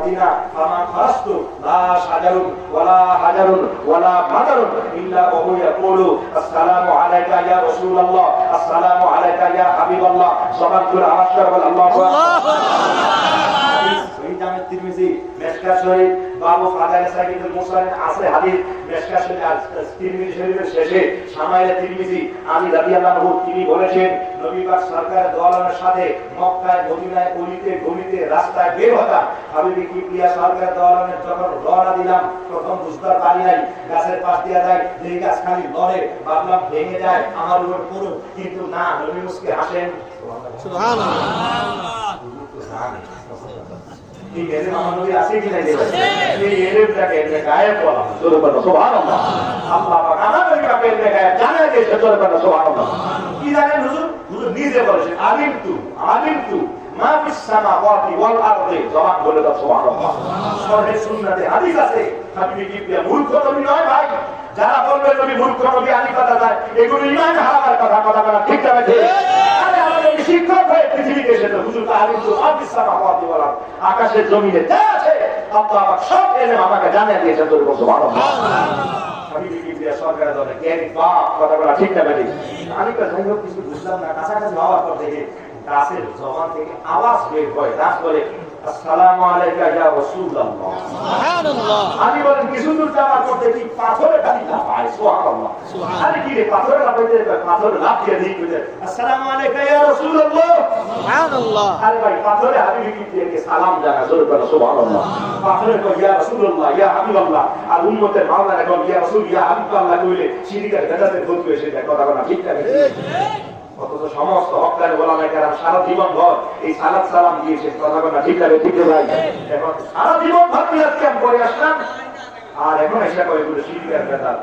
Medina ফামা ফারাস্তু লা শাজারুন ওয়ালা হাজারুন ওয়ালা মাদারুন ইল্লা ওয়া হুয়া ইয়াকুলু আসসালামু আলাইকা ইয়া রাসূলুল্লাহ আসসালামু আলাইকা ইয়া হাবিবাল্লাহ জবান করে আওয়াজ করে বল আল্লাহু আকবার। এই জামে তিরমিজি মিশকাত শরীফ বাবু ফাদাইলে সাইয়্যিদুল মুরসালিন আছে হাদিস মিশকাত শরীফ তিরমিজি শরীফের শেষে শামাইলে তিরমিজি আলী রাদিয়াল্লাহু আনহু তিনি বলেছেন নবী পাক সরকারের দোয়ালের সাথে মক্কায় মদিনায় অলিতে গলিতে রাস্তায় বের হতাম। হাবিবি কিবরিয়া সরকারের দোয়ালের যখন রওনা দিলাম প্রথম বুঝতে পারি নাই গাছের পাশ দিয়ে যায় যে গাছ খালি লড়ে ভাবলাম ভেঙে যায় আমার উপর পড়ুক, কিন্তু না নবী মুস্কে হাসেন সুবহানাল্লাহ। এই মেরে মানবী আছে কি নাই দেবে এই এরবটাকে এনে গায়ে বলা শুরু করো সুবহানাল্লাহ। আল্লাহ পাক আমাদেরকে এনে গায়ে জানা যে শুরু করো সুবহানাল্লাহ। কি জানেন হুজুর? হুজুর নিজে বলেছেন আলিমতু মা ফিস সামাওয়াতি ওয়াল আরদি, জবান বলে দাও সুবহানাল্লাহ। সহিহ সুন্নাতে হাদিস আছে হাবিবি কিবরিয়া মূর্খ নবী নয় ভাই। যারা বলবে নবী মূর্খ নবী আলী কথা যায় এগুলো ইমান হারাবার কথা বলা ঠিক না ঠিক? আরে আমাদের শিক্ষক হয়ে পৃথিবীতে এসেছে হুজুর আলিমতু মা ফিস সামাওয়াতি ওয়াল আরদি, আকাশের জমিনে যা আছে আল্লাহ পাক সব এনে আমাকে জানিয়ে দিয়েছেন সুবহানাল্লাহ। হাবিবি কিবরিয়া সরকারের দলে জ্ঞানী বাপ কথা বলা ঠিক না ঠিক? আমি তো যাই হোক কিছু বুঝলাম না, কাছাকাছি হওয়ার পর দেখে গাছের জবান থেকে আওয়াজ বের হয়, গাছ বলে আসসালামু আলাইকা ইয়া রাসূলুল্লাহ সুবহানাল্লাহ। আমি বলেন কিছু দূর যাওয়ার পর দেখি পাথরে গালি লাফায় সুবহানাল্লাহ। আরে কি রে পাথরে লাফাইতে পাথরে লাফিয়ে দিই কইতে আসসালামু আলাইকা ইয়া রাসূলুল্লাহ সুবহানাল্লাহ। আরে ভাই পাথরে হাবিবি কিবরিয়াকে সালাম জানা জোরে বলো সুবহানাল্লাহ। পাথরে কই ইয়া রাসূলুল্লাহ ইয়া হাবিবাল্লাহ, আর উম্মতের মাওলানা কই ইয়া রাসূল ইয়া হাবিবাল্লাহ কইলে সিরিকার বেদাতে ভূত হয়ে সেটা কথা বলা ঠিক না ঠিক? অথচ সমস্ত হকদার ওলামায়ে কেরাম সারা জীবন ভর এই সালাত সালাম দিয়েছে কথা বলা ঠিক না ঠিক ভাই? এখন সারা জীবন ভর মিলাদ ক্যাম্প করে আসলাম আর এখন এসে কয় এগুলো সিরিকার বেদাত।